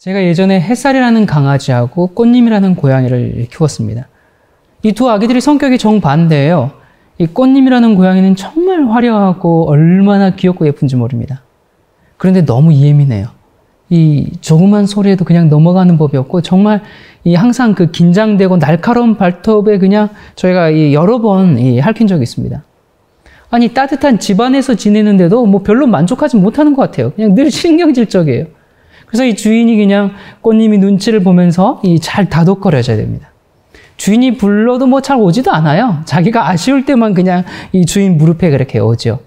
제가 예전에 햇살이라는 강아지하고 꽃님이라는 고양이를 키웠습니다. 이 두 아기들이 성격이 정반대예요. 이 꽃님이라는 고양이는 정말 화려하고 얼마나 귀엽고 예쁜지 모릅니다. 그런데 너무 예민해요. 이 조그만 소리에도 그냥 넘어가는 법이 없고 정말 이 항상 그 긴장되고 날카로운 발톱에 그냥 저희가 여러 번 핥힌 적이 있습니다. 아니 따뜻한 집안에서 지내는데도 뭐 별로 만족하지 못하는 것 같아요. 그냥 늘 신경질적이에요. 그래서 이 주인이 그냥 꽃님이 눈치를 보면서 잘 다독거려줘야 됩니다. 주인이 불러도 뭐 잘 오지도 않아요. 자기가 아쉬울 때만 그냥 이 주인 무릎에 그렇게 오죠.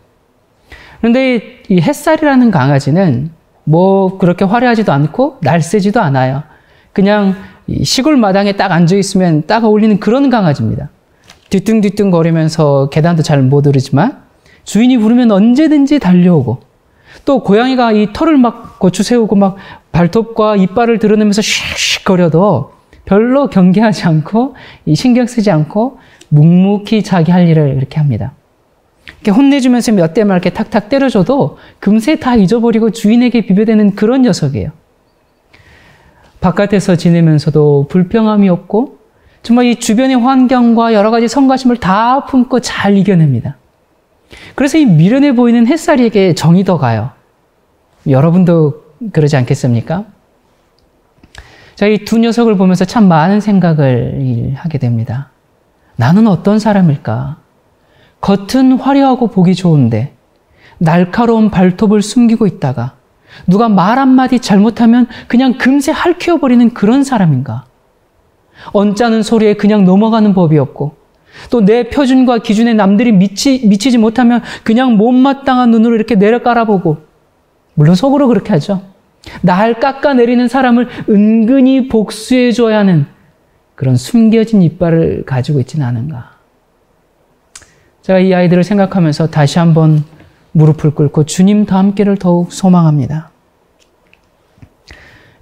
그런데 이 햇살이라는 강아지는 뭐 그렇게 화려하지도 않고 날쌔지도 않아요. 그냥 시골 마당에 딱 앉아있으면 딱 어울리는 그런 강아지입니다. 뒤뚱뒤뚱 거리면서 계단도 잘 못 오르지만 주인이 부르면 언제든지 달려오고, 또 고양이가 이 털을 막 고추 세우고 막 발톱과 이빨을 드러내면서 슉슉 거려도 별로 경계하지 않고 신경 쓰지 않고 묵묵히 자기 할 일을 이렇게 합니다. 이렇게 혼내주면서 몇 대만 이렇게 탁탁 때려줘도 금세 다 잊어버리고 주인에게 비벼대는 그런 녀석이에요. 바깥에서 지내면서도 불평함이 없고 정말 이 주변의 환경과 여러 가지 성가심을 다 품고 잘 이겨냅니다. 그래서 이 미련해 보이는 햇살이에게 정이 더 가요. 여러분도 그러지 않겠습니까? 자, 이 두 녀석을 보면서 참 많은 생각을 하게 됩니다. 나는 어떤 사람일까? 겉은 화려하고 보기 좋은데 날카로운 발톱을 숨기고 있다가 누가 말 한마디 잘못하면 그냥 금세 핥혀버리는 그런 사람인가? 언짢은 소리에 그냥 넘어가는 법이 없고, 또 내 표준과 기준에 남들이 미치지 못하면 그냥 못마땅한 눈으로 이렇게 내려 깔아보고, 물론 속으로 그렇게 하죠. 날 깎아내리는 사람을 은근히 복수해줘야 하는 그런 숨겨진 이빨을 가지고 있지는 않은가. 제가 이 아이들을 생각하면서 다시 한번 무릎을 꿇고 주님과 함께를 더욱 소망합니다.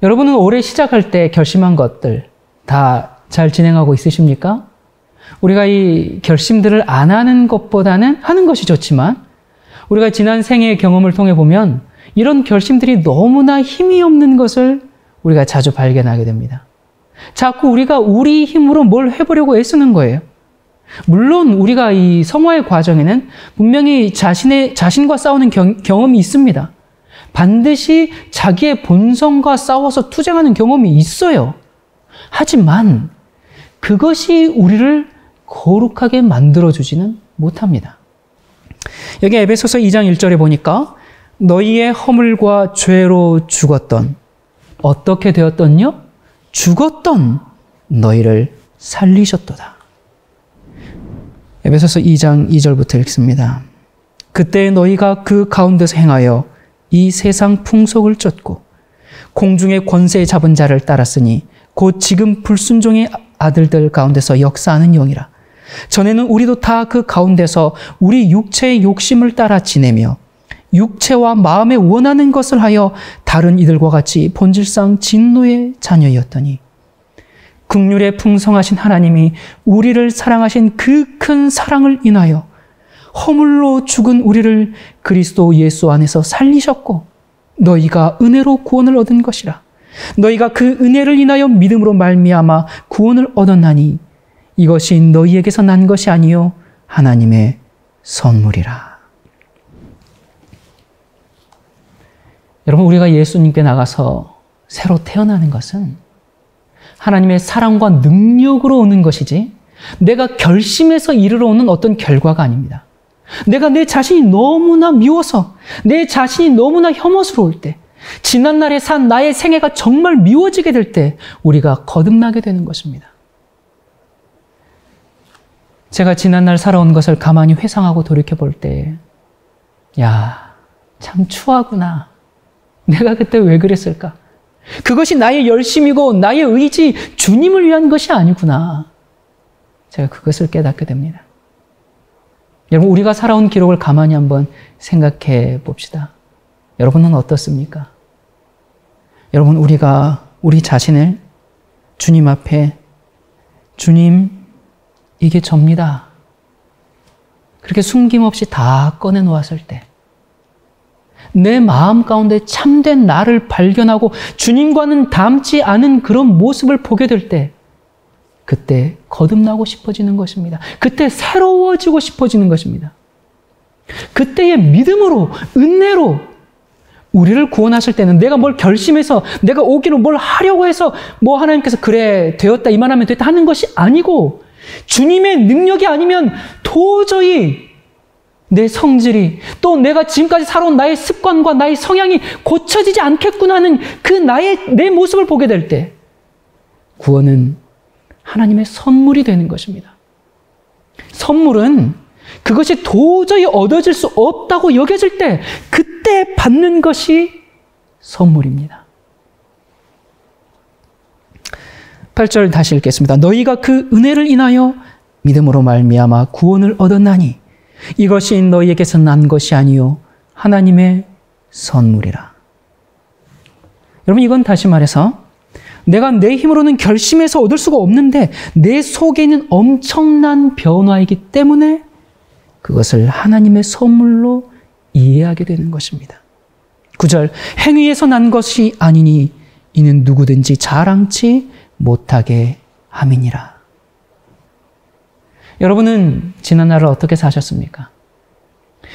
여러분은 올해 시작할 때 결심한 것들 다 잘 진행하고 있으십니까? 우리가 이 결심들을 안 하는 것보다는 하는 것이 좋지만, 우리가 지난 생애의 경험을 통해 보면 이런 결심들이 너무나 힘이 없는 것을 우리가 자주 발견하게 됩니다. 자꾸 우리가 우리 힘으로 뭘 해보려고 애쓰는 거예요. 물론 우리가 이 성화의 과정에는 분명히 자신과 싸우는 경험이 있습니다. 반드시 자기의 본성과 싸워서 투쟁하는 경험이 있어요. 하지만 그것이 우리를 거룩하게 만들어주지는 못합니다. 여기 에베소서 2장 1절에 보니까 너희의 허물과 죄로 죽었던, 어떻게 되었던요? 죽었던 너희를 살리셨도다. 에베소서 2장 2절부터 읽습니다. 그때 너희가 그 가운데서 행하여 이 세상 풍속을 쫓고 공중의 권세 잡은 자를 따랐으니 곧 지금 불순종의 아들들 가운데서 역사하는 영이라. 전에는 우리도 다 그 가운데서 우리 육체의 욕심을 따라 지내며 육체와 마음에 원하는 것을 하여 다른 이들과 같이 본질상 진노의 자녀였더니 긍휼에 풍성하신 하나님이 우리를 사랑하신 그 큰 사랑을 인하여 허물로 죽은 우리를 그리스도 예수 안에서 살리셨고 너희가 은혜로 구원을 얻은 것이라. 너희가 그 은혜를 인하여 믿음으로 말미암아 구원을 얻었나니 이것이 너희에게서 난 것이 아니요 하나님의 선물이라. 여러분, 우리가 예수님께 나가서 새로 태어나는 것은 하나님의 사랑과 능력으로 오는 것이지 내가 결심해서 이르러 오는 어떤 결과가 아닙니다. 내가 내 자신이 너무나 미워서, 내 자신이 너무나 혐오스러울 때, 지난날에 산 나의 생애가 정말 미워지게 될 때 우리가 거듭나게 되는 것입니다. 제가 지난날 살아온 것을 가만히 회상하고 돌이켜볼 때, 야, 참 추하구나. 내가 그때 왜 그랬을까? 그것이 나의 열심이고 나의 의지, 주님을 위한 것이 아니구나. 제가 그것을 깨닫게 됩니다. 여러분, 우리가 살아온 기록을 가만히 한번 생각해 봅시다. 여러분은 어떻습니까? 여러분, 우리가 우리 자신을 주님 앞에 주님, 이게 접니다. 그렇게 숨김없이 다 꺼내놓았을 때 내 마음 가운데 참된 나를 발견하고 주님과는 닮지 않은 그런 모습을 보게 될 때, 그때 거듭나고 싶어지는 것입니다. 그때 새로워지고 싶어지는 것입니다. 그때의 믿음으로, 은혜로 우리를 구원하실 때는 내가 뭘 결심해서, 내가 오기로 뭘 하려고 해서 뭐 하나님께서 그래 되었다 이만하면 됐다 하는 것이 아니고, 주님의 능력이 아니면 도저히 내 성질이, 또 내가 지금까지 살아온 나의 습관과 나의 성향이 고쳐지지 않겠구나 하는 그 내 모습을 보게 될 때, 구원은 하나님의 선물이 되는 것입니다. 선물은 그것이 도저히 얻어질 수 없다고 여겨질 때, 그때 받는 것이 선물입니다. 8절 다시 읽겠습니다. 너희가 그 은혜를 인하여 믿음으로 말미암아 구원을 얻었나니 이것이 너희에게서 난 것이 아니요 하나님의 선물이라. 여러분, 이건 다시 말해서 내가 내 힘으로는 결심해서 얻을 수가 없는데 내 속에 있는 엄청난 변화이기 때문에 그것을 하나님의 선물로 이해하게 되는 것입니다. 9절, 행위에서 난 것이 아니니 이는 누구든지 자랑치 못하게 함이니라. 여러분은 지난 날을 어떻게 사셨습니까?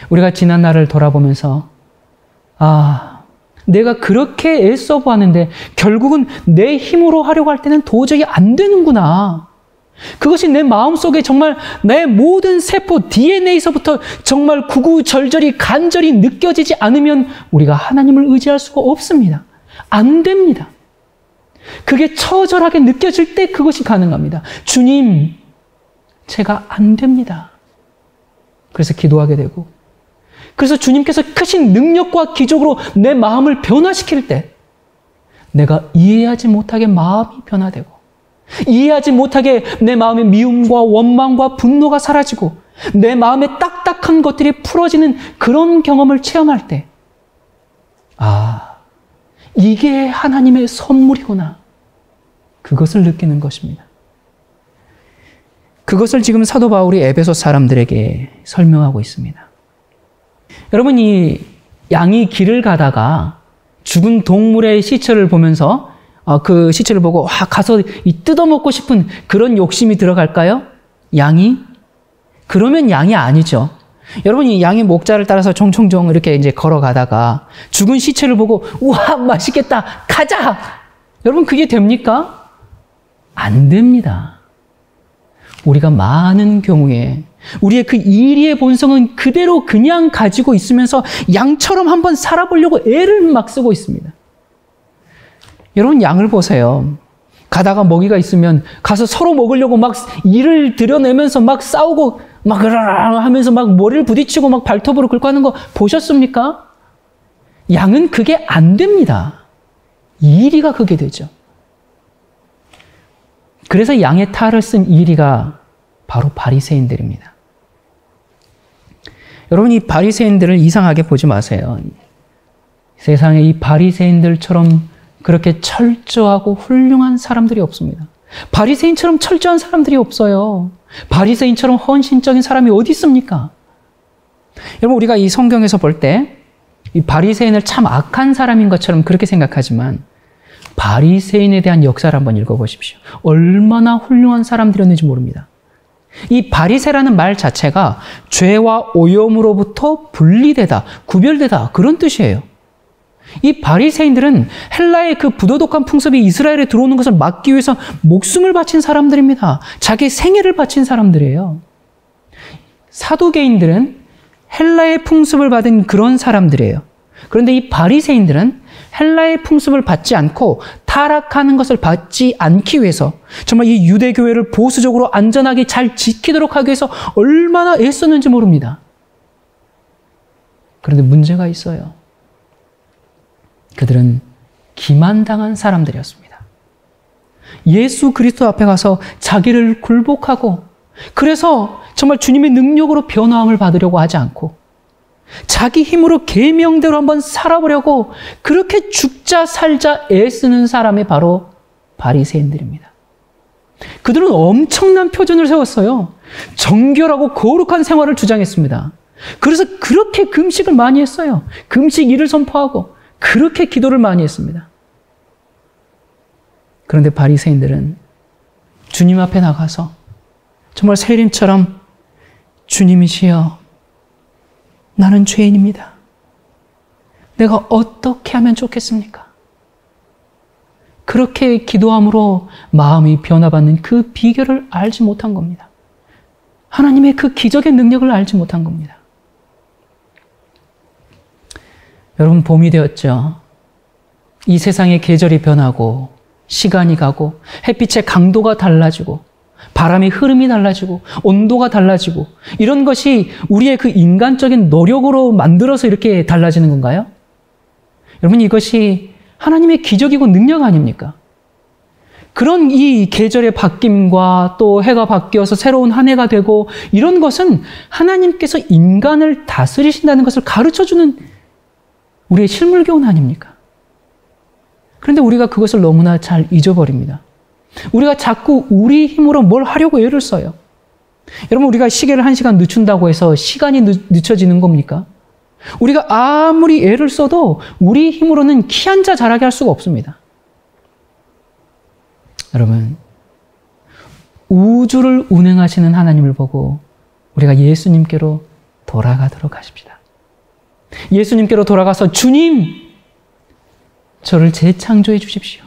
우리가 지난 날을 돌아보면서 내가 그렇게 애써 보았는데 결국은 내 힘으로 하려고 할 때는 도저히 안 되는구나. 그것이 내 마음속에 정말 내 모든 세포 DNA에서부터 정말 구구절절히 간절히 느껴지지 않으면 우리가 하나님을 의지할 수가 없습니다. 안 됩니다. 그게 처절하게 느껴질 때 그것이 가능합니다. 주님, 제가 안 됩니다. 그래서 기도하게 되고, 그래서 주님께서 크신 능력과 기적으로 내 마음을 변화시킬 때 내가 이해하지 못하게 마음이 변화되고, 이해하지 못하게 내 마음의 미움과 원망과 분노가 사라지고 내 마음의 딱딱한 것들이 풀어지는 그런 경험을 체험할 때, 이게 하나님의 선물이구나. 그것을 느끼는 것입니다. 그것을 지금 사도 바울이 에베소 사람들에게 설명하고 있습니다. 여러분, 이 양이 길을 가다가 죽은 동물의 시체를 보면서 그 시체를 보고 가서 뜯어먹고 싶은 그런 욕심이 들어갈까요? 양이? 그러면 양이 아니죠. 여러분, 이 양의 목자를 따라서 종종종 이렇게 이제 걸어가다가 죽은 시체를 보고 우와, 맛있겠다, 가자! 여러분, 그게 됩니까? 안 됩니다. 우리가 많은 경우에 우리의 그 이리의 본성은 그대로 그냥 가지고 있으면서 양처럼 한번 살아보려고 애를 막 쓰고 있습니다. 여러분, 양을 보세요. 가다가 먹이가 있으면 가서 서로 먹으려고 막 이를 들여내면서 막 싸우고 막 하면서 막 머리를 부딪히고 막 발톱으로 긁고 하는 거 보셨습니까? 양은 그게 안 됩니다. 이리가 그게 되죠. 그래서 양의 탈을 쓴 이리가 바로 바리새인들입니다. 여러분, 이 바리새인들을 이상하게 보지 마세요. 세상에 이 바리새인들처럼 그렇게 철저하고 훌륭한 사람들이 없습니다. 바리새인처럼 철저한 사람들이 없어요. 바리새인처럼 헌신적인 사람이 어디 있습니까? 여러분, 우리가 이 성경에서 볼 때 이 바리새인을 참 악한 사람인 것처럼 그렇게 생각하지만 바리새인에 대한 역사를 한번 읽어보십시오. 얼마나 훌륭한 사람들이었는지 모릅니다. 이 바리새라는 말 자체가 죄와 오염으로부터 분리되다, 구별되다, 그런 뜻이에요. 이 바리새인들은 헬라의 그 부도덕한 풍습이 이스라엘에 들어오는 것을 막기 위해서 목숨을 바친 사람들입니다. 자기 생애를 바친 사람들이에요. 사두개인들은 헬라의 풍습을 받은 그런 사람들이에요. 그런데 이 바리새인들은 헬라의 풍습을 받지 않고 타락하는 것을 받지 않기 위해서 정말 이 유대교회를 보수적으로 안전하게 잘 지키도록 하기 위해서 얼마나 애썼는지 모릅니다. 그런데 문제가 있어요. 그들은 기만당한 사람들이었습니다. 예수 그리스도 앞에 가서 자기를 굴복하고, 그래서 정말 주님의 능력으로 변화함을 받으려고 하지 않고 자기 힘으로 계명대로 한번 살아보려고 그렇게 죽자 살자 애쓰는 사람이 바로 바리새인들입니다. 그들은 엄청난 표준을 세웠어요. 정결하고 거룩한 생활을 주장했습니다. 그래서 그렇게 금식을 많이 했어요. 금식 일을 선포하고 그렇게 기도를 많이 했습니다. 그런데 바리새인들은 주님 앞에 나가서 정말 세림처럼 주님이시여, 나는 죄인입니다. 내가 어떻게 하면 좋겠습니까? 그렇게 기도함으로 마음이 변화받는 그 비결을 알지 못한 겁니다. 하나님의 그 기적의 능력을 알지 못한 겁니다. 여러분, 봄이 되었죠. 이 세상의 계절이 변하고 시간이 가고 햇빛의 강도가 달라지고 바람의 흐름이 달라지고 온도가 달라지고 이런 것이 우리의 그 인간적인 노력으로 만들어서 이렇게 달라지는 건가요? 여러분, 이것이 하나님의 기적이고 능력 아닙니까? 그런 이 계절의 바뀜과 또 해가 바뀌어서 새로운 한 해가 되고 이런 것은 하나님께서 인간을 다스리신다는 것을 가르쳐주는 우리의 실물교훈 아닙니까? 그런데 우리가 그것을 너무나 잘 잊어버립니다. 우리가 자꾸 우리 힘으로 뭘 하려고 애를 써요. 여러분, 우리가 시계를 1시간 늦춘다고 해서 시간이 늦춰지는 겁니까? 우리가 아무리 애를 써도 우리 힘으로는 키 한자 자라게 할 수가 없습니다. 여러분, 우주를 운행하시는 하나님을 보고 우리가 예수님께로 돌아가도록 하십시다. 예수님께로 돌아가서 주님, 저를 재창조해 주십시오.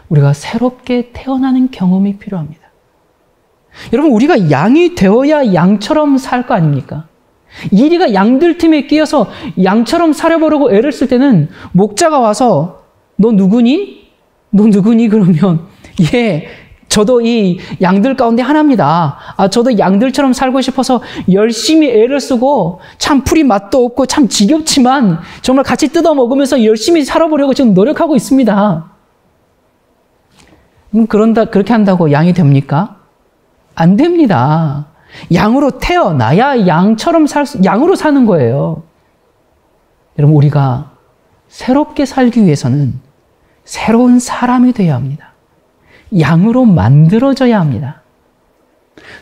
우리가 새롭게 태어나는 경험이 필요합니다. 여러분, 우리가 양이 되어야 양처럼 살 거 아닙니까? 이리가 양들 틈에 끼어서 양처럼 살아보려고 애를 쓸 때는 목자가 와서 너 누구니? 너 누구니? 그러면 예, 저도 이 양들 가운데 하나입니다. 저도 양들처럼 살고 싶어서 열심히 애를 쓰고 참 풀이 맛도 없고 참 지겹지만 정말 같이 뜯어 먹으면서 열심히 살아보려고 지금 노력하고 있습니다. 그렇게 한다고 양이 됩니까? 안 됩니다. 양으로 태어나야 양으로 사는 거예요. 여러분, 우리가 새롭게 살기 위해서는 새로운 사람이 되어야 합니다. 양으로 만들어져야 합니다.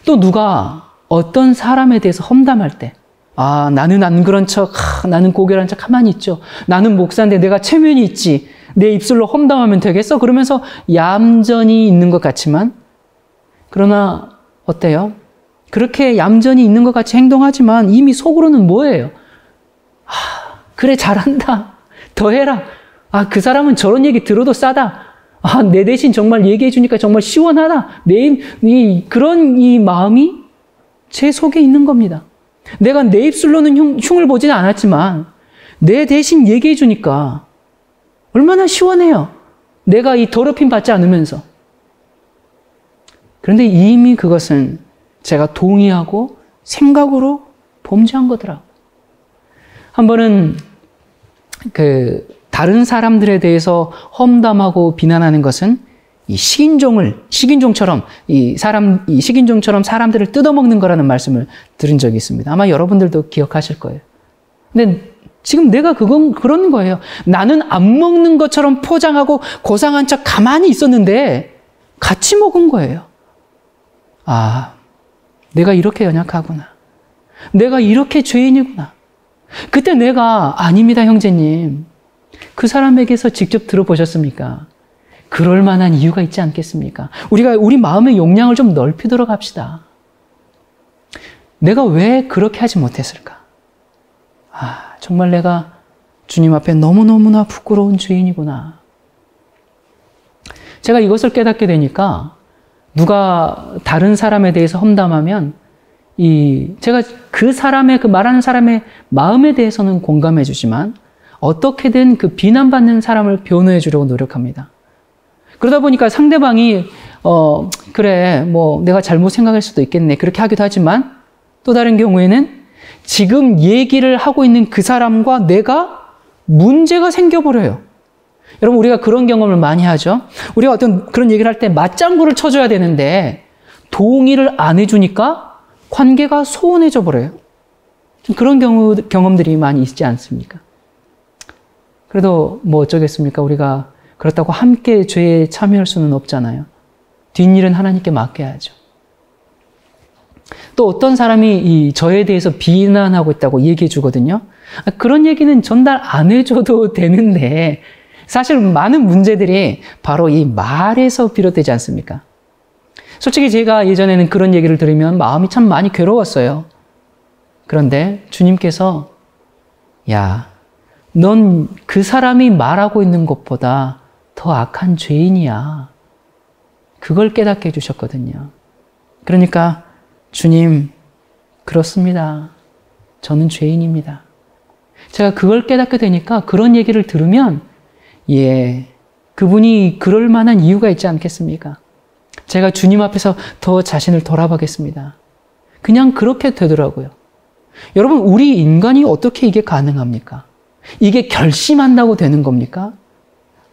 또 누가 어떤 사람에 대해서 험담할 때, 나는 안 그런 척, 나는 고결한 척 가만히 있죠. 나는 목사인데 내가 체면이 있지. 내 입술로 험담하면 되겠어? 그러면서 얌전히 있는 것 같지만, 그러나 어때요? 그렇게 얌전히 있는 것 같이 행동하지만 이미 속으로는 뭐예요? 그래, 잘한다. 더 해라. 그 사람은 저런 얘기 들어도 싸다. 내 대신 정말 얘기해 주니까 정말 시원하다. 그런 이 마음이 제 속에 있는 겁니다. 내가 내 입술로는 흉을 보지는 않았지만 내 대신 얘기해 주니까 얼마나 시원해요. 내가 이 더럽힘 받지 않으면서. 그런데 이미 그것은 제가 동의하고 생각으로 범죄한 거더라고요. 한 번은 다른 사람들에 대해서 험담하고 비난하는 것은 이 식인종처럼 사람들을 뜯어먹는 거라는 말씀을 들은 적이 있습니다. 아마 여러분들도 기억하실 거예요. 근데 지금 내가 그런 거예요. 나는 안 먹는 것처럼 포장하고 고상한 척 가만히 있었는데 같이 먹은 거예요. 내가 이렇게 연약하구나. 내가 이렇게 죄인이구나. 그때 내가 아닙니다, 형제님. 그 사람에게서 직접 들어보셨습니까? 그럴 만한 이유가 있지 않겠습니까? 우리가 우리 마음의 용량을 좀 넓히도록 합시다. 내가 왜 그렇게 하지 못했을까? 정말 내가 주님 앞에 너무너무나 부끄러운 죄인이구나. 제가 이것을 깨닫게 되니까 누가 다른 사람에 대해서 험담하면 제가 그 말하는 사람의 마음에 대해서는 공감해 주지만 어떻게든 그 비난받는 사람을 변호해 주려고 노력합니다. 그러다 보니까 상대방이 그래, 내가 잘못 생각할 수도 있겠네. 그렇게 하기도 하지만 또 다른 경우에는 지금 얘기를 하고 있는 그 사람과 내가 문제가 생겨버려요. 여러분, 우리가 그런 경험을 많이 하죠. 우리가 어떤 그런 얘기를 할 때 맞장구를 쳐줘야 되는데 동의를 안 해주니까 관계가 소원해져 버려요. 그런 경험들이 많이 있지 않습니까? 그래도 어쩌겠습니까? 우리가 그렇다고 함께 죄에 참여할 수는 없잖아요. 뒷일은 하나님께 맡겨야죠. 또 어떤 사람이 저에 대해서 비난하고 있다고 얘기해 주거든요. 그런 얘기는 전달 안 해줘도 되는데 사실 많은 문제들이 바로 이 말에서 비롯되지 않습니까? 솔직히 제가 예전에는 그런 얘기를 들으면 마음이 참 많이 괴로웠어요. 그런데 주님께서 야, 넌 그 사람이 말하고 있는 것보다 더 악한 죄인이야. 그걸 깨닫게 해주셨거든요. 그러니까 주님, 그렇습니다. 저는 죄인입니다. 제가 그걸 깨닫게 되니까 그런 얘기를 들으면 그분이 그럴 만한 이유가 있지 않겠습니까? 제가 주님 앞에서 더 자신을 돌아보겠습니다. 그냥 그렇게 되더라고요. 여러분, 우리 인간이 어떻게 이게 가능합니까? 이게 결심한다고 되는 겁니까?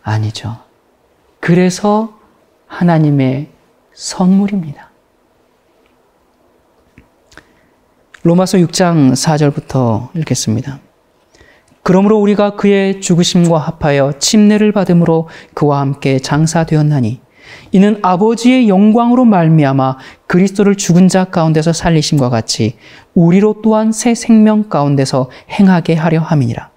아니죠. 그래서 하나님의 선물입니다. 로마서 6장 4절부터 읽겠습니다. 그러므로 우리가 그의 죽으심과 합하여 침례를 받음으로 그와 함께 장사되었나니 이는 아버지의 영광으로 말미암아 그리스도를 죽은 자 가운데서 살리심과 같이 우리로 또한 새 생명 가운데서 행하게 하려 함이니라.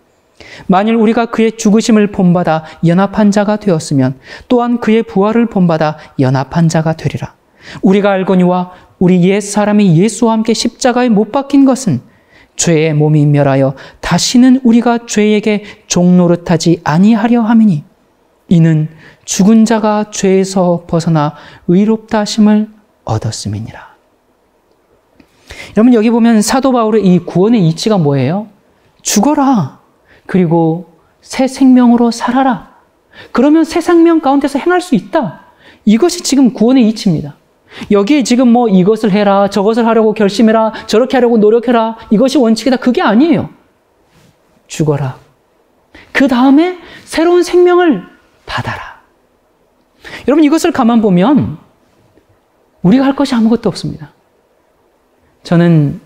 만일 우리가 그의 죽으심을 본받아 연합한 자가 되었으면 또한 그의 부활을 본받아 연합한 자가 되리라. 우리가 알거니와 우리 옛 사람이 예수와 함께 십자가에 못 박힌 것은 죄의 몸이 멸하여 다시는 우리가 죄에게 종노릇하지 아니하려 함이니 이는 죽은 자가 죄에서 벗어나 의롭다 하심을 얻었음이니라. 여러분, 여기 보면 사도 바울의 이 구원의 이치가 뭐예요? 죽어라. 그리고 새 생명으로 살아라. 그러면 새 생명 가운데서 행할 수 있다. 이것이 지금 구원의 이치입니다. 여기에 지금 이것을 해라, 저것을 하려고 결심해라, 저렇게 하려고 노력해라, 이것이 원칙이다. 그게 아니에요. 죽어라. 그 다음에 새로운 생명을 받아라. 여러분, 이것을 가만 보면 우리가 할 것이 아무것도 없습니다. 저는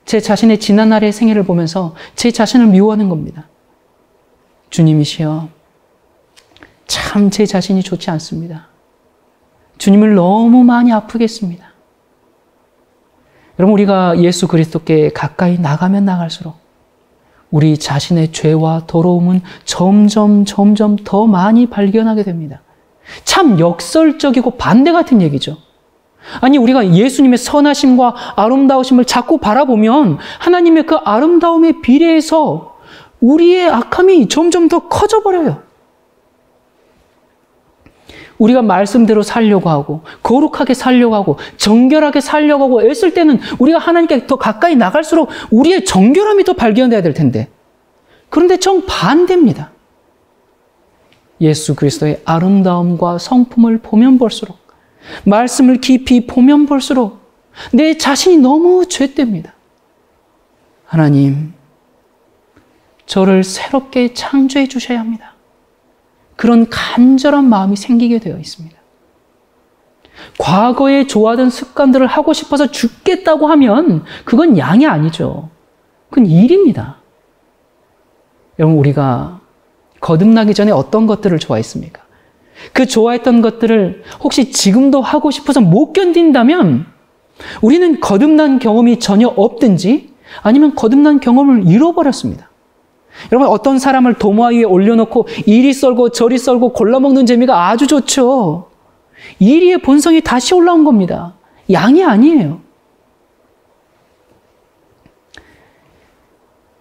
제 자신의 지난날의 생애를 보면서 제 자신을 미워하는 겁니다. 주님이시여, 참 제 자신이 좋지 않습니다. 주님을 너무 많이 아프게 했습니다. 여러분, 우리가 예수 그리스도께 가까이 나가면 나갈수록 우리 자신의 죄와 더러움은 점점 더 많이 발견하게 됩니다. 참 역설적이고 반대 같은 얘기죠. 아니, 우리가 예수님의 선하심과 아름다우심을 자꾸 바라보면 하나님의 그 아름다움에 비례해서 우리의 악함이 점점 더 커져버려요. 우리가 말씀대로 살려고 하고 거룩하게 살려고 하고 정결하게 살려고 하고 애쓸 때는 우리가 하나님께 더 가까이 나갈수록 우리의 정결함이 더 발견돼야 될 텐데, 그런데 정반대입니다. 예수 그리스도의 아름다움과 성품을 보면 볼수록, 말씀을 깊이 보면 볼수록 내 자신이 너무 죄됩니다. 하나님, 저를 새롭게 창조해 주셔야 합니다. 그런 간절한 마음이 생기게 되어 있습니다. 과거에 좋아하던 습관들을 하고 싶어서 죽겠다고 하면 그건 양이 아니죠. 그건 일입니다. 여러분, 우리가 거듭나기 전에 어떤 것들을 좋아했습니까? 그 좋아했던 것들을 혹시 지금도 하고 싶어서 못 견딘다면 우리는 거듭난 경험이 전혀 없든지 아니면 거듭난 경험을 잃어버렸습니다. 여러분, 어떤 사람을 도마 위에 올려놓고 이리 썰고 저리 썰고 골라먹는 재미가 아주 좋죠. 이리의 본성이 다시 올라온 겁니다. 양이 아니에요.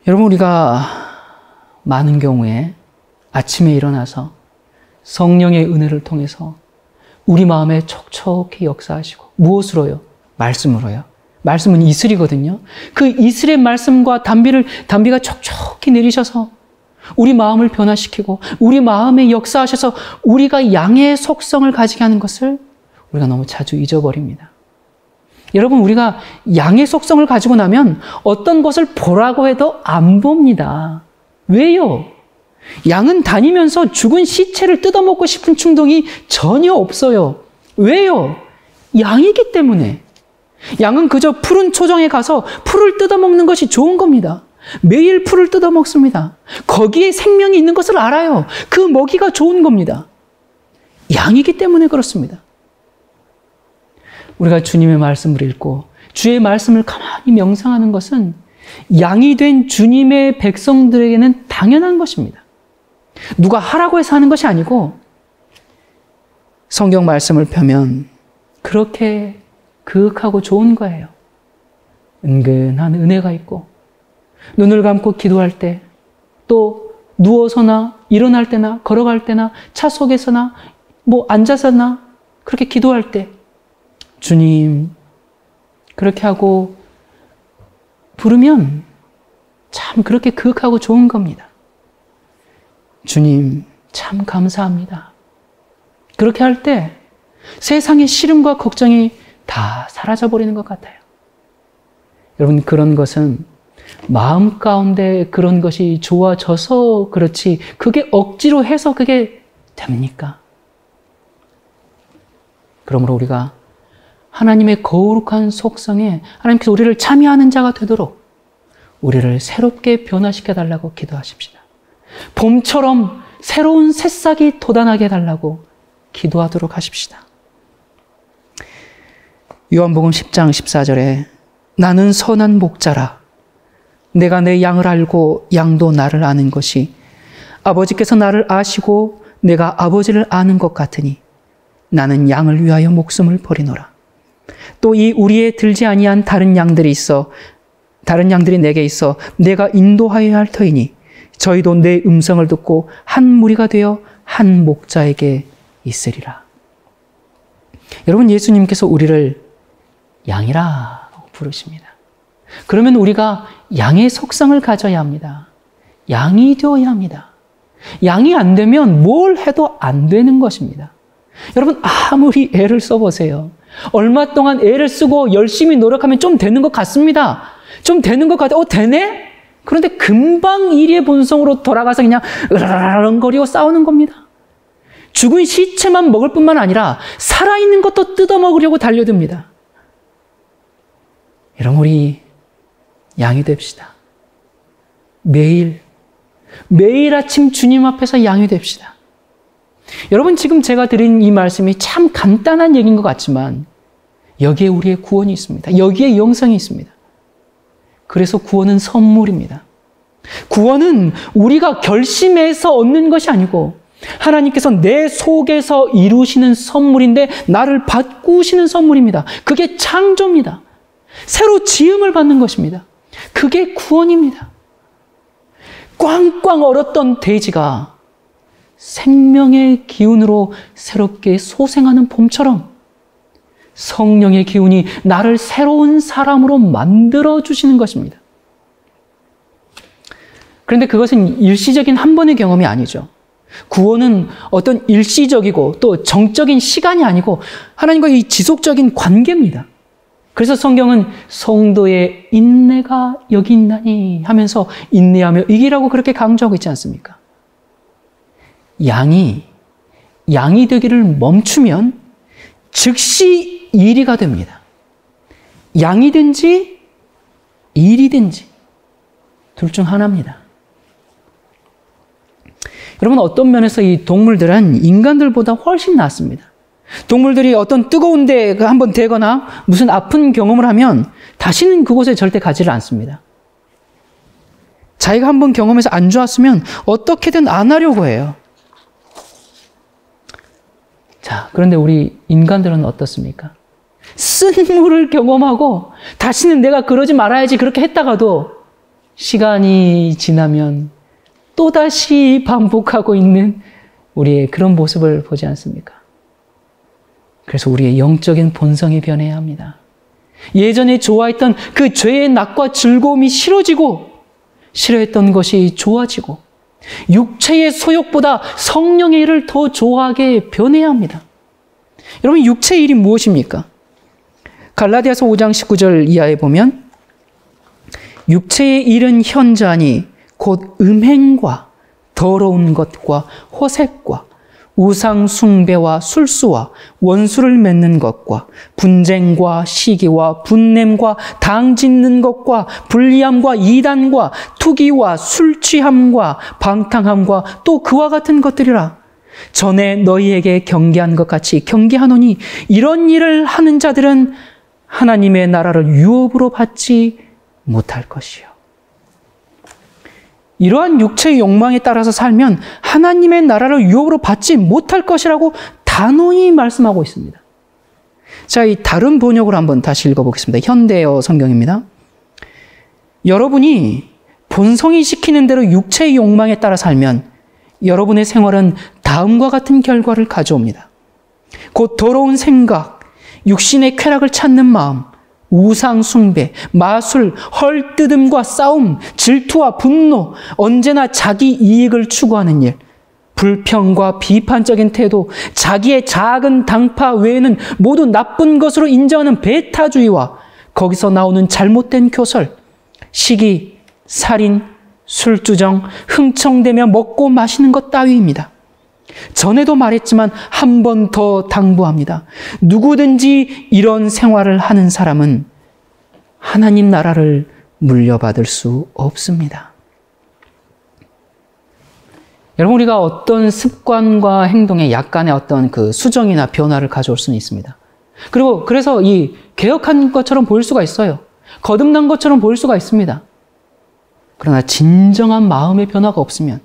여러분, 우리가 많은 경우에 아침에 일어나서 성령의 은혜를 통해서 우리 마음에 촉촉히 역사하시고, 무엇으로요? 말씀으로요. 말씀은 이슬이거든요. 그 이슬의 말씀과 단비가 촉촉히 내리셔서 우리 마음을 변화시키고 우리 마음에 역사하셔서 우리가 양의 속성을 가지게 하는 것을 우리가 너무 자주 잊어버립니다. 여러분, 우리가 양의 속성을 가지고 나면 어떤 것을 보라고 해도 안 봅니다. 왜요? 양은 다니면서 죽은 시체를 뜯어먹고 싶은 충동이 전혀 없어요. 왜요? 양이기 때문에. 양은 그저 푸른 초정에 가서 풀을 뜯어먹는 것이 좋은 겁니다. 매일 풀을 뜯어먹습니다. 거기에 생명이 있는 것을 알아요. 그 먹이가 좋은 겁니다. 양이기 때문에 그렇습니다. 우리가 주님의 말씀을 읽고 주의 말씀을 가만히 명상하는 것은 양이 된 주님의 백성들에게는 당연한 것입니다. 누가 하라고 해서 하는 것이 아니고 성경 말씀을 펴면 그렇게 그윽하고 좋은 거예요. 은근한 은혜가 있고 눈을 감고 기도할 때, 또 누워서나 일어날 때나 걸어갈 때나 차 속에서나 앉아서나 그렇게 기도할 때 주님 그렇게 하고 부르면 참 그렇게 그윽하고 좋은 겁니다. 주님 참 감사합니다. 그렇게 할 때 세상의 시름과 걱정이 다 사라져버리는 것 같아요. 여러분, 그런 것은 마음 가운데 그런 것이 좋아져서 그렇지 그게 억지로 해서 그게 됩니까? 그러므로 우리가 하나님의 거룩한 속성에 하나님께서 우리를 참여하는 자가 되도록 우리를 새롭게 변화시켜 달라고 기도하십시다. 봄처럼 새로운 새싹이 돋아나게 해달라고 기도하도록 하십시다. 요한복음 10장 14절에 나는 선한 목자라 내가 내 양을 알고 양도 나를 아는 것이 아버지께서 나를 아시고 내가 아버지를 아는 것 같으니 나는 양을 위하여 목숨을 버리노라. 또 이 우리에 들지 아니한 다른 양들이 내게 있어 내가 인도하여야 할 터이니 저희도 내 음성을 듣고 한 무리가 되어 한 목자에게 있으리라. 여러분, 예수님께서 우리를 양이라고 부르십니다. 그러면 우리가 양의 속성을 가져야 합니다. 양이 되어야 합니다. 양이 안 되면 뭘 해도 안 되는 것입니다. 여러분, 아무리 애를 써보세요. 얼마 동안 애를 쓰고 열심히 노력하면 좀 되는 것 같습니다. 좀 되는 것 같아요. 되네? 그런데 금방 일의 본성으로 돌아가서 그냥 으르렁거리고 싸우는 겁니다. 죽은 시체만 먹을 뿐만 아니라 살아있는 것도 뜯어먹으려고 달려듭니다. 여러분, 우리 양이 됩시다. 매일 아침 주님 앞에서 양이 됩시다. 여러분, 지금 제가 드린 이 말씀이 참 간단한 얘기인 것 같지만 여기에 우리의 구원이 있습니다. 여기에 영생이 있습니다. 그래서 구원은 선물입니다. 구원은 우리가 결심해서 얻는 것이 아니고 하나님께서 내 속에서 이루시는 선물인데 나를 바꾸시는 선물입니다. 그게 창조입니다. 새로 지음을 받는 것입니다. 그게 구원입니다. 꽝꽝 얼었던 돼지가 생명의 기운으로 새롭게 소생하는 봄처럼 성령의 기운이 나를 새로운 사람으로 만들어주시는 것입니다. 그런데 그것은 일시적인 한 번의 경험이 아니죠. 구원은 어떤 일시적이고 또 정적인 시간이 아니고 하나님과의 지속적인 관계입니다. 그래서 성경은 성도의 인내가 여기 있나니 하면서 인내하며 이기라고 그렇게 강조하고 있지 않습니까? 양이 되기를 멈추면 즉시 이리가 됩니다. 양이든지 일이든지 둘 중 하나입니다. 여러분, 어떤 면에서 이 동물들은 인간들보다 훨씬 낫습니다. 동물들이 어떤 뜨거운 데 한번 대거나 무슨 아픈 경험을 하면 다시는 그곳에 절대 가지를 않습니다. 자기가 한번 경험해서 안 좋았으면 어떻게든 안 하려고 해요. 자, 그런데 우리 인간들은 어떻습니까? 쓴물을 경험하고 다시는 내가 그러지 말아야지 그렇게 했다가도 시간이 지나면 또다시 반복하고 있는 우리의 그런 모습을 보지 않습니까? 그래서 우리의 영적인 본성이 변해야 합니다. 예전에 좋아했던 그 죄의 낙과 즐거움이 싫어지고 싫어했던 것이 좋아지고 육체의 소욕보다 성령의 일을 더 좋아하게 변해야 합니다. 여러분, 육체의 일이 무엇입니까? 갈라디아서 5장 19절 이하에 보면 육체의 일은 현저하니 곧 음행과 더러운 것과 호색과 우상 숭배와 술수와 원수를 맺는 것과 분쟁과 시기와 분냄과 당 짓는 것과 불리함과 이단과 투기와 술 취함과 방탕함과 또 그와 같은 것들이라. 전에 너희에게 경계한 것 같이 경계하노니 이런 일을 하는 자들은 하나님의 나라를 유업으로 받지 못할 것이요. 이러한 육체의 욕망에 따라서 살면 하나님의 나라를 유업으로 받지 못할 것이라고 단호히 말씀하고 있습니다. 자, 이 다른 번역으로 한번 다시 읽어보겠습니다. 현대어 성경입니다. 여러분이 본성이 시키는 대로 육체의 욕망에 따라 살면 여러분의 생활은 다음과 같은 결과를 가져옵니다. 곧 더러운 생각, 육신의 쾌락을 찾는 마음, 우상 숭배, 마술, 헐뜯음과 싸움, 질투와 분노, 언제나 자기 이익을 추구하는 일, 불평과 비판적인 태도, 자기의 작은 당파 외에는 모두 나쁜 것으로 인정하는 배타주의와 거기서 나오는 잘못된 교설, 시기, 살인, 술주정, 흥청대며 먹고 마시는 것 따위입니다. 전에도 말했지만 한 번 더 당부합니다. 누구든지 이런 생활을 하는 사람은 하나님 나라를 물려받을 수 없습니다. 여러분, 우리가 어떤 습관과 행동에 약간의 어떤 그 수정이나 변화를 가져올 수는 있습니다. 그래서 이 개혁한 것처럼 보일 수가 있어요. 거듭난 것처럼 보일 수가 있습니다. 그러나 진정한 마음의 변화가 없으면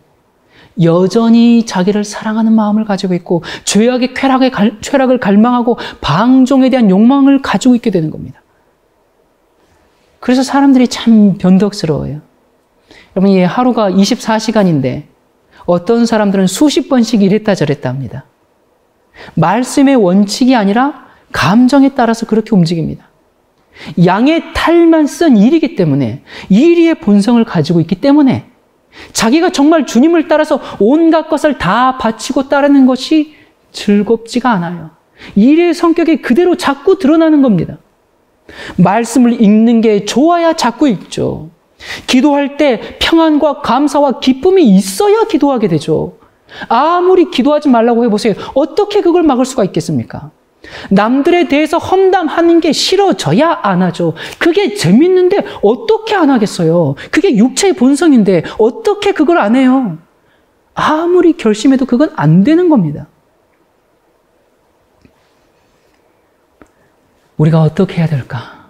여전히 자기를 사랑하는 마음을 가지고 있고 죄악의 쾌락을 갈망하고 방종에 대한 욕망을 가지고 있게 되는 겁니다. 그래서 사람들이 참 변덕스러워요. 여러분, 이 하루가 24시간인데 어떤 사람들은 수십 번씩 이랬다 저랬다 합니다. 말씀의 원칙이 아니라 감정에 따라서 그렇게 움직입니다. 양의 탈만 쓴 일이기 때문에, 이리의 본성을 가지고 있기 때문에 자기가 정말 주님을 따라서 온갖 것을 다 바치고 따르는 것이 즐겁지가 않아요. 이리의 성격이 그대로 자꾸 드러나는 겁니다. 말씀을 읽는 게 좋아야 자꾸 읽죠. 기도할 때 평안과 감사와 기쁨이 있어야 기도하게 되죠. 아무리 기도하지 말라고 해보세요. 어떻게 그걸 막을 수가 있겠습니까? 남들에 대해서 험담하는 게 싫어져야 안 하죠. 그게 재밌는데 어떻게 안 하겠어요? 그게 육체의 본성인데 어떻게 그걸 안 해요? 아무리 결심해도 그건 안 되는 겁니다. 우리가 어떻게 해야 될까?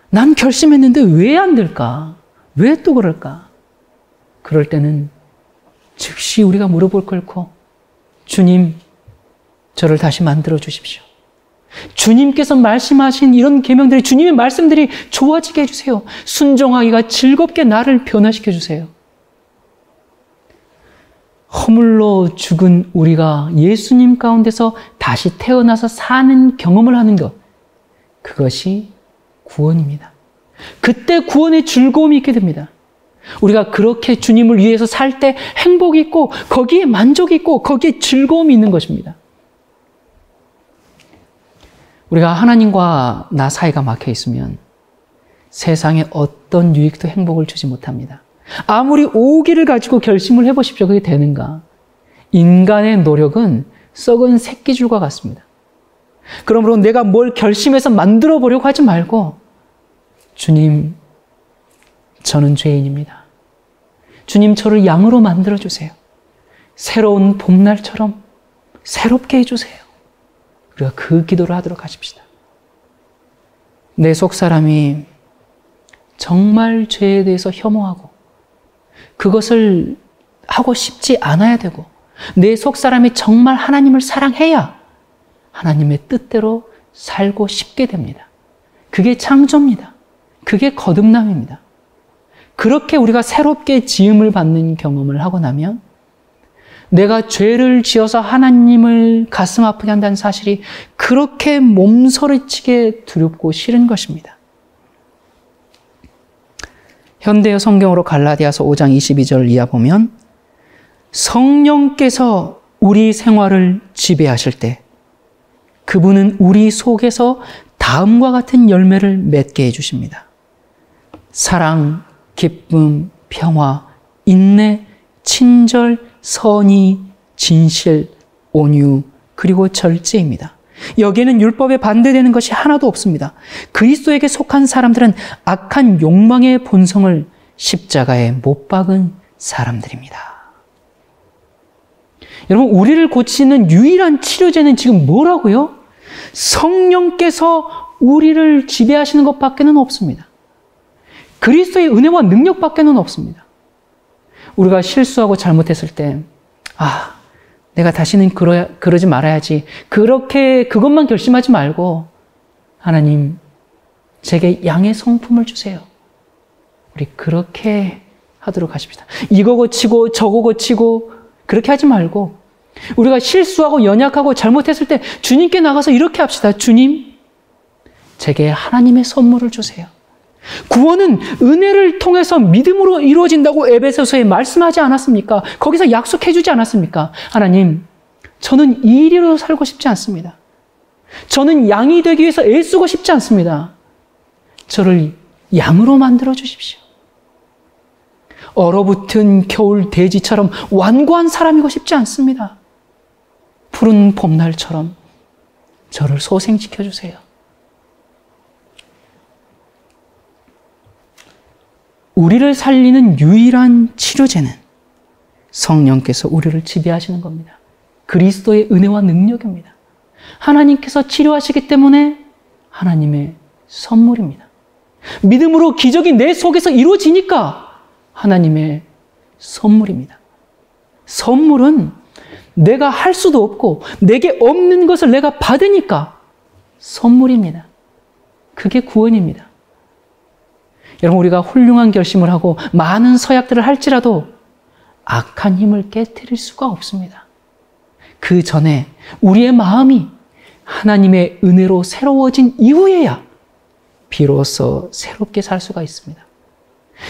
난 결심했는데 왜 안 될까? 왜 또 그럴까? 그럴 때는 즉시 우리가 무릎을 꿇고 주님, 저를 다시 만들어 주십시오. 주님께서 말씀하신 이런 계명들이, 주님의 말씀들이 좋아지게 해주세요. 순종하기가 즐겁게 나를 변화시켜 주세요. 허물로 죽은 우리가 예수님 가운데서 다시 태어나서 사는 경험을 하는 것, 그것이 구원입니다. 그때 구원의 즐거움이 있게 됩니다. 우리가 그렇게 주님을 위해서 살 때 행복이 있고 거기에 만족이 있고 거기에 즐거움이 있는 것입니다. 우리가 하나님과 나 사이가 막혀 있으면 세상에 어떤 유익도 행복을 주지 못합니다. 아무리 오기를 가지고 결심을 해보십시오. 그게 되는가? 인간의 노력은 썩은 새끼줄과 같습니다. 그러므로 내가 뭘 결심해서 만들어 보려고 하지 말고, 주님, 저는 죄인입니다. 주님, 저를 양으로 만들어 주세요. 새로운 봄날처럼 새롭게 해주세요. 우리가 그 기도를 하도록 하십시다. 내 속사람이 정말 죄에 대해서 혐오하고 그것을 하고 싶지 않아야 되고, 내 속사람이 정말 하나님을 사랑해야 하나님의 뜻대로 살고 싶게 됩니다. 그게 창조입니다. 그게 거듭남입니다. 그렇게 우리가 새롭게 지음을 받는 경험을 하고 나면 내가 죄를 지어서 하나님을 가슴 아프게 한다는 사실이 그렇게 몸서리치게 두렵고 싫은 것입니다. 현대어 성경으로 갈라디아서 5장 22절 이하 보면, 성령께서 우리 생활을 지배하실 때 그분은 우리 속에서 다음과 같은 열매를 맺게 해주십니다. 사랑, 기쁨, 평화, 인내, 친절, 선의, 진실, 온유, 그리고 절제입니다. 여기에는 율법에 반대되는 것이 하나도 없습니다. 그리스도에게 속한 사람들은 악한 욕망의 본성을 십자가에 못 박은 사람들입니다. 여러분, 우리를 고치는 유일한 치료제는 지금 뭐라고요? 성령께서 우리를 지배하시는 것밖에는 없습니다. 그리스도의 은혜와 능력밖에는 없습니다. 우리가 실수하고 잘못했을 때 내가 다시는 그러지 말아야지. 그것만 결심하지 말고 하나님, 제게 양의 성품을 주세요. 우리 그렇게 하도록 하십시다. 이거 고치고 저거 고치고 그렇게 하지 말고 우리가 실수하고 연약하고 잘못했을 때 주님께 나가서 이렇게 합시다. 주님, 제게 하나님의 선물을 주세요. 구원은 은혜를 통해서 믿음으로 이루어진다고 에베소서에 말씀하지 않았습니까? 거기서 약속해 주지 않았습니까? 하나님, 저는 이리로 살고 싶지 않습니다. 저는 양이 되기 위해서 애쓰고 싶지 않습니다. 저를 양으로 만들어 주십시오. 얼어붙은 겨울 대지처럼 완고한 사람이고 싶지 않습니다. 푸른 봄날처럼 저를 소생시켜 주세요. 우리를 살리는 유일한 치료제는 성령께서 우리를 지배하시는 겁니다. 그리스도의 은혜와 능력입니다. 하나님께서 치료하시기 때문에 하나님의 선물입니다. 믿음으로 기적이 내 속에서 이루어지니까 하나님의 선물입니다. 선물은 내가 할 수도 없고 내게 없는 것을 내가 받으니까 선물입니다. 그게 구원입니다. 여러분, 우리가 훌륭한 결심을 하고 많은 서약들을 할지라도 악한 힘을 깨트릴 수가 없습니다. 그 전에 우리의 마음이 하나님의 은혜로 새로워진 이후에야 비로소 새롭게 살 수가 있습니다.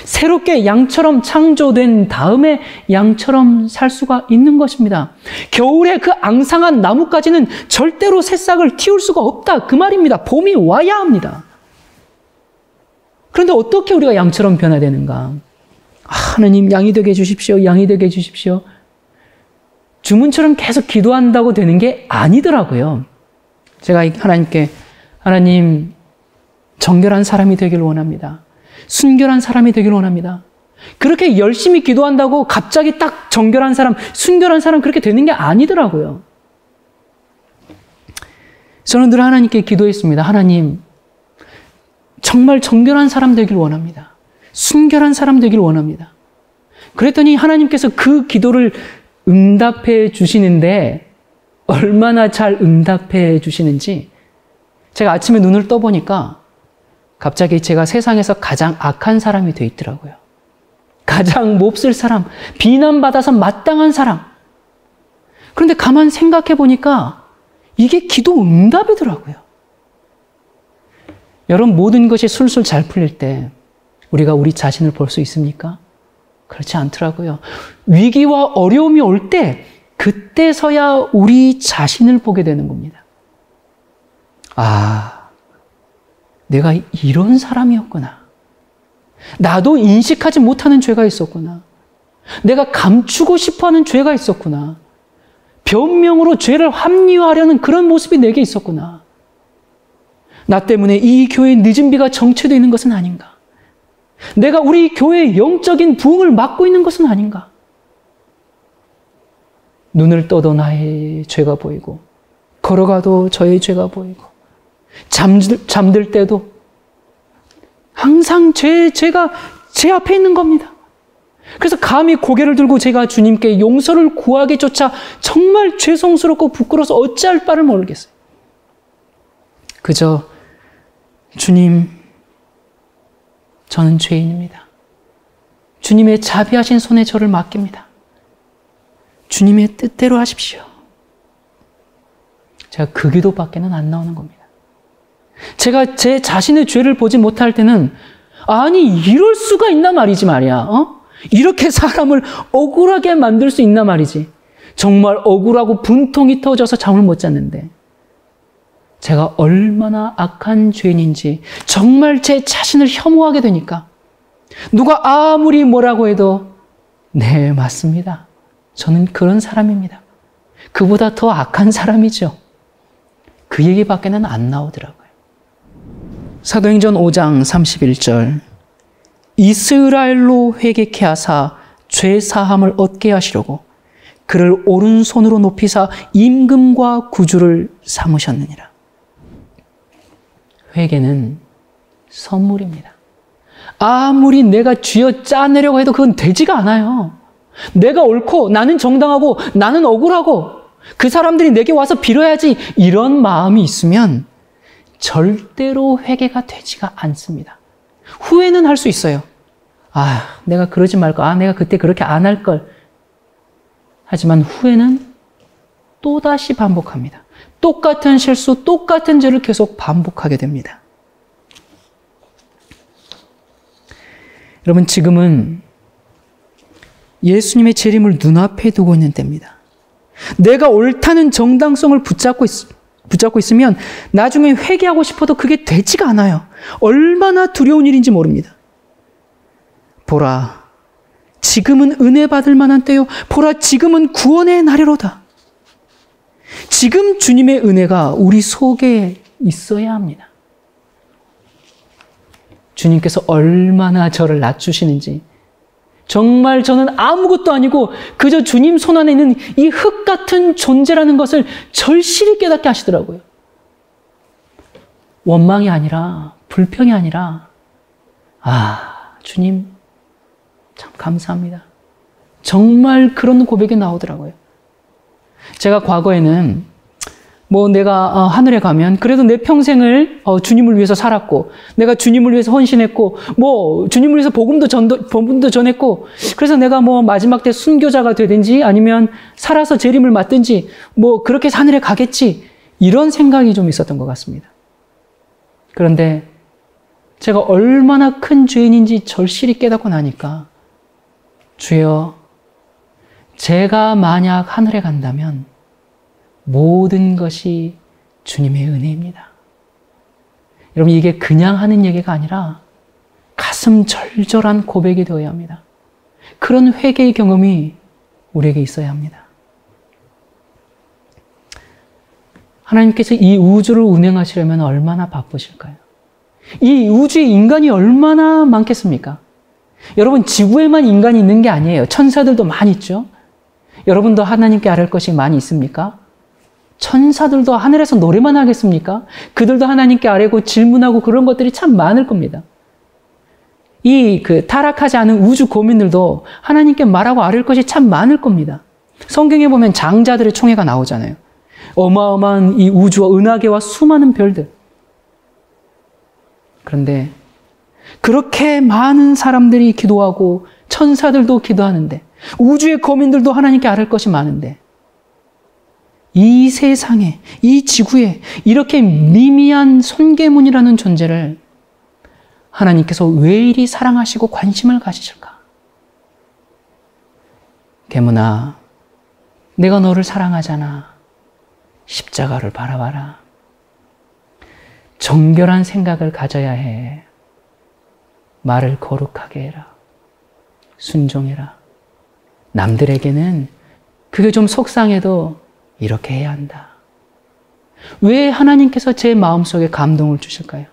새롭게 양처럼 창조된 다음에 양처럼 살 수가 있는 것입니다. 겨울에 그 앙상한 나뭇가지는 절대로 새싹을 틔울 수가 없다, 그 말입니다. 봄이 와야 합니다. 그런데 어떻게 우리가 양처럼 변화되는가? 하나님, 양이 되게 해주십시오. 양이 되게 해주십시오. 주문처럼 계속 기도한다고 되는 게 아니더라고요. 제가 하나님께, 하나님, 정결한 사람이 되길 원합니다. 순결한 사람이 되길 원합니다. 그렇게 열심히 기도한다고 갑자기 딱 정결한 사람, 순결한 사람 그렇게 되는 게 아니더라고요. 저는 늘 하나님께 기도했습니다. 하나님, 정말 정결한 사람 되길 원합니다. 순결한 사람 되길 원합니다. 그랬더니 하나님께서 그 기도를 응답해 주시는데 얼마나 잘 응답해 주시는지 제가 아침에 눈을 떠보니까 갑자기 제가 세상에서 가장 악한 사람이 돼 있더라고요. 가장 몹쓸 사람, 비난받아서 마땅한 사람. 그런데 가만 생각해 보니까 이게 기도 응답이더라고요. 여러분, 모든 것이 술술 잘 풀릴 때 우리가 우리 자신을 볼 수 있습니까? 그렇지 않더라고요. 위기와 어려움이 올 때 그때서야 우리 자신을 보게 되는 겁니다. 내가 이런 사람이었구나. 나도 인식하지 못하는 죄가 있었구나. 내가 감추고 싶어하는 죄가 있었구나. 변명으로 죄를 합리화하려는 그런 모습이 내게 있었구나. 나 때문에 이 교회의 늦은 비가 정체되어 있는 것은 아닌가? 내가 우리 교회의 영적인 부흥을 막고 있는 것은 아닌가? 눈을 떠도 나의 죄가 보이고 걸어가도 저의 죄가 보이고 잠들 때도 항상 죄가 제 앞에 있는 겁니다. 그래서 감히 고개를 들고 제가 주님께 용서를 구하기조차 정말 죄송스럽고 부끄러워서 어찌할 바를 모르겠어요. 그저 주님, 저는 죄인입니다. 주님의 자비하신 손에 저를 맡깁니다. 주님의 뜻대로 하십시오. 제가 그 기도밖에는 안 나오는 겁니다. 제가 제 자신의 죄를 보지 못할 때는 아니 이럴 수가 있나 말이지 말이야. 이렇게 사람을 억울하게 만들 수 있나 말이지. 정말 억울하고 분통이 터져서 잠을 못 잤는데 제가 얼마나 악한 죄인인지 정말 제 자신을 혐오하게 되니까 누가 아무리 뭐라고 해도 네, 맞습니다. 저는 그런 사람입니다. 그보다 더 악한 사람이죠. 그 얘기밖에는 안 나오더라고요. 사도행전 5장 31절 이스라엘로 회개케 하사 죄사함을 얻게 하시려고 그를 오른손으로 높이사 임금과 구주를 삼으셨느니라. 회개는 선물입니다. 아무리 내가 쥐어 짜내려고 해도 그건 되지가 않아요. 내가 옳고 나는 정당하고 나는 억울하고 그 사람들이 내게 와서 빌어야지 이런 마음이 있으면 절대로 회개가 되지가 않습니다. 후회는 할 수 있어요. 내가 그러지 말걸. 내가 그때 그렇게 안 할 걸. 하지만 후회는 또다시 반복합니다. 똑같은 실수, 똑같은 죄를 계속 반복하게 됩니다. 여러분, 지금은 예수님의 재림을 눈앞에 두고 있는 때입니다. 내가 옳다는 정당성을 붙잡고 있으면 나중에 회개하고 싶어도 그게 되지가 않아요. 얼마나 두려운 일인지 모릅니다. 보라, 지금은 은혜 받을 만한 때요. 보라, 지금은 구원의 날이로다. 지금 주님의 은혜가 우리 속에 있어야 합니다. 주님께서 얼마나 저를 낮추시는지, 정말 저는 아무것도 아니고 그저 주님 손 안에 있는 이 흙 같은 존재라는 것을 절실히 깨닫게 하시더라고요. 원망이 아니라, 불평이 아니라, 주님 참 감사합니다. 정말 그런 고백이 나오더라고요. 제가 과거에는 내가 하늘에 가면 그래도 내 평생을 주님을 위해서 살았고, 내가 주님을 위해서 헌신했고, 주님을 위해서 복음도 전했고, 그래서 내가 마지막 때 순교자가 되든지 아니면 살아서 재림을 맞든지 그렇게 하늘에 가겠지, 이런 생각이 좀 있었던 것 같습니다. 그런데 제가 얼마나 큰 죄인인지 절실히 깨닫고 나니까, 주여, 제가 만약 하늘에 간다면 모든 것이 주님의 은혜입니다. 여러분, 이게 그냥 하는 얘기가 아니라 가슴 절절한 고백이 되어야 합니다. 그런 회개의 경험이 우리에게 있어야 합니다. 하나님께서 이 우주를 운행하시려면 얼마나 바쁘실까요? 이 우주에 인간이 얼마나 많겠습니까? 여러분, 지구에만 인간이 있는 게 아니에요. 천사들도 많이 있죠. 여러분도 하나님께 아뢰을 것이 많이 있습니까? 천사들도 하늘에서 노래만 하겠습니까? 그들도 하나님께 아뢰고 질문하고 그런 것들이 참 많을 겁니다. 타락하지 않은 우주 고민들도 하나님께 말하고 아뢰을 것이 참 많을 겁니다. 성경에 보면 장자들의 총회가 나오잖아요. 어마어마한 이 우주와 은하계와 수많은 별들. 그런데 그렇게 많은 사람들이 기도하고 천사들도 기도하는데, 우주의 거민들도 하나님께 아뢰을 것이 많은데, 이 세상에, 이 지구에 이렇게 미미한 손괴문이라는 존재를 하나님께서 왜 이리 사랑하시고 관심을 가지실까? 괴문아, 내가 너를 사랑하잖아. 십자가를 바라봐라. 정결한 생각을 가져야 해. 말을 거룩하게 해라. 순종해라. 남들에게는 그게 좀 속상해도 이렇게 해야 한다. 왜 하나님께서 제 마음속에 감동을 주실까요?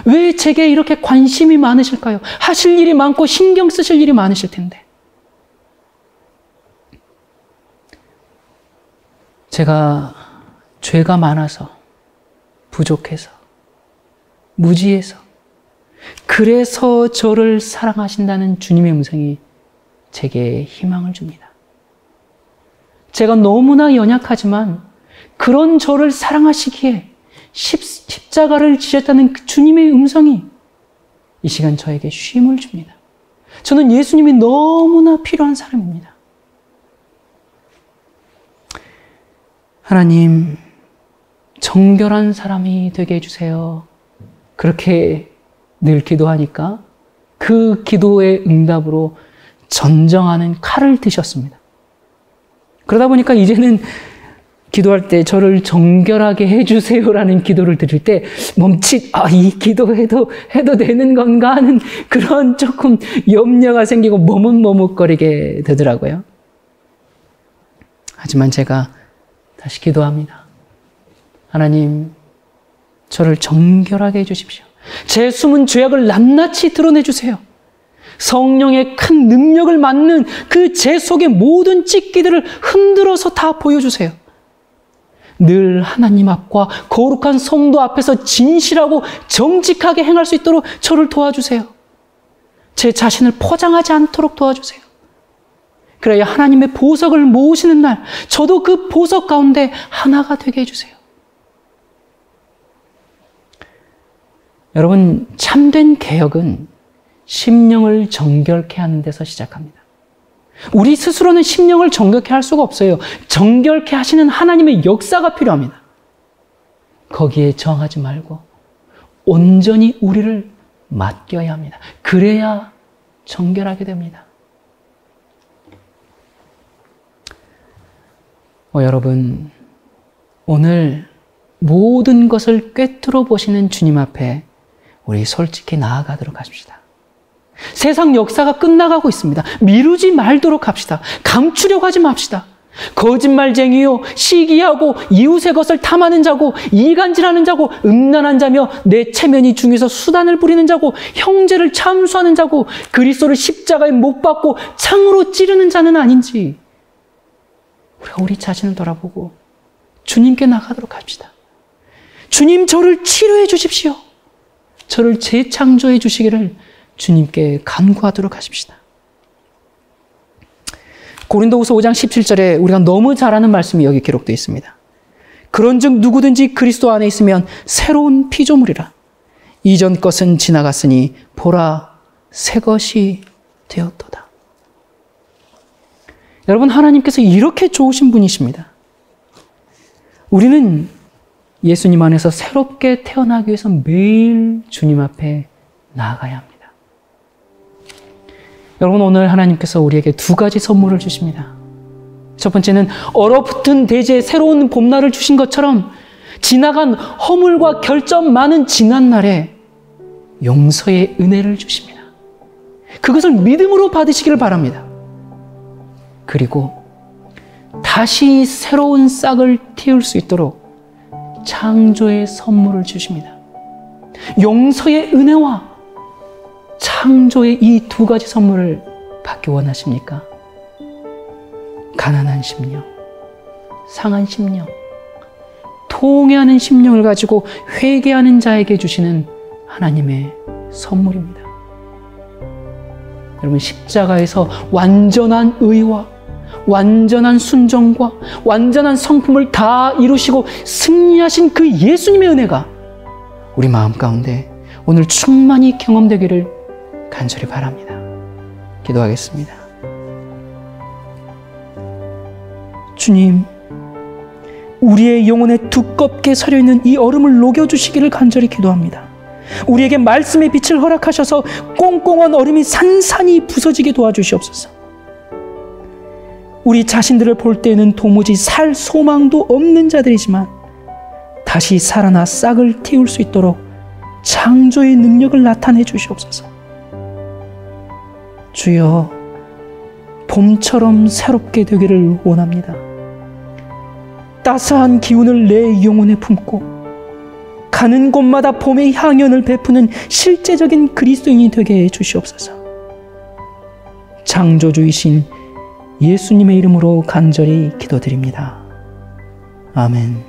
왜 제게 이렇게 관심이 많으실까요? 하실 일이 많고 신경 쓰실 일이 많으실 텐데. 제가 죄가 많아서, 부족해서, 무지해서, 그래서 저를 사랑하신다는 주님의 음성이 제게 희망을 줍니다. 제가 너무나 연약하지만 그런 저를 사랑하시기에 십자가를 지셨다는 그 주님의 음성이 이 시간 저에게 쉼을 줍니다. 저는 예수님이 너무나 필요한 사람입니다. 하나님, 정결한 사람이 되게 해주세요. 그렇게 늘 기도하니까 그 기도의 응답으로 전정하는 칼을 드셨습니다. 그러다 보니까 이제는 기도할 때 저를 정결하게 해주세요라는 기도를 드릴 때 멈칫, 이 기도해도 되는 건가 하는 그런 조금 염려가 생기고 머뭇머뭇거리게 되더라고요. 하지만 제가 다시 기도합니다. 하나님, 저를 정결하게 해주십시오. 제 숨은 죄악을 낱낱이 드러내주세요. 성령의 큰 능력을 맡는 그 제 속의 모든 찢기들을 흔들어서 다 보여주세요. 늘 하나님 앞과 거룩한 성도 앞에서 진실하고 정직하게 행할 수 있도록 저를 도와주세요. 제 자신을 포장하지 않도록 도와주세요. 그래야 하나님의 보석을 모으시는 날 저도 그 보석 가운데 하나가 되게 해주세요. 여러분, 참된 개혁은 심령을 정결케 하는 데서 시작합니다. 우리 스스로는 심령을 정결케 할 수가 없어요. 정결케 하시는 하나님의 역사가 필요합니다. 거기에 정하지 말고 온전히 우리를 맡겨야 합니다. 그래야 정결하게 됩니다. 여러분, 오늘 모든 것을 꿰뚫어 보시는 주님 앞에 우리 솔직히 나아가도록 하십시다. 세상 역사가 끝나가고 있습니다. 미루지 말도록 합시다. 감추려고 하지 맙시다. 거짓말쟁이요, 시기하고 이웃의 것을 탐하는 자고 이간질하는 자고 음란한 자며 내 체면이 중에서 수단을 부리는 자고 형제를 참수하는 자고 그리스도를 십자가에 못 박고 창으로 찌르는 자는 아닌지 우리가 우리 자신을 돌아보고 주님께 나가도록 합시다. 주님, 저를 치료해 주십시오. 저를 재창조해 주시기를 주님께 간구하도록 하십시다. 고린도후서 5장 17절에 우리가 너무 잘 아는 말씀이 여기 기록되어 있습니다. 그런즉 누구든지 그리스도 안에 있으면 새로운 피조물이라. 이전 것은 지나갔으니 보라, 새 것이 되었도다. 여러분, 하나님께서 이렇게 좋으신 분이십니다. 우리는 예수님 안에서 새롭게 태어나기 위해서 매일 주님 앞에 나아가야 합니다. 여러분, 오늘 하나님께서 우리에게 두 가지 선물을 주십니다. 첫 번째는 얼어붙은 대지에 새로운 봄날을 주신 것처럼 지나간 허물과 결점 많은 지난날에 용서의 은혜를 주십니다. 그것을 믿음으로 받으시기를 바랍니다. 그리고 다시 새로운 싹을 틔울 수 있도록 창조의 선물을 주십니다. 용서의 은혜와 창조의 이 두 가지 선물을 받기 원하십니까? 가난한 심령, 상한 심령, 통회하는 심령을 가지고 회개하는 자에게 주시는 하나님의 선물입니다. 여러분, 십자가에서 완전한 의와 완전한 순종과 완전한 성품을 다 이루시고 승리하신 그 예수님의 은혜가 우리 마음 가운데 오늘 충만히 경험되기를 간절히 바랍니다. 기도하겠습니다. 주님, 우리의 영혼에 두껍게 서려있는 이 얼음을 녹여주시기를 간절히 기도합니다. 우리에게 말씀의 빛을 허락하셔서 꽁꽁한 얼음이 산산이 부서지게 도와주시옵소서. 우리 자신들을 볼 때에는 도무지 살 소망도 없는 자들이지만 다시 살아나 싹을 틔울 수 있도록 창조의 능력을 나타내 주시옵소서. 주여, 봄처럼 새롭게 되기를 원합니다. 따스한 기운을 내 영혼에 품고 가는 곳마다 봄의 향연을 베푸는 실제적인 그리스도인이 되게 해 주시옵소서. 창조주이신 예수님의 이름으로 간절히 기도드립니다. 아멘.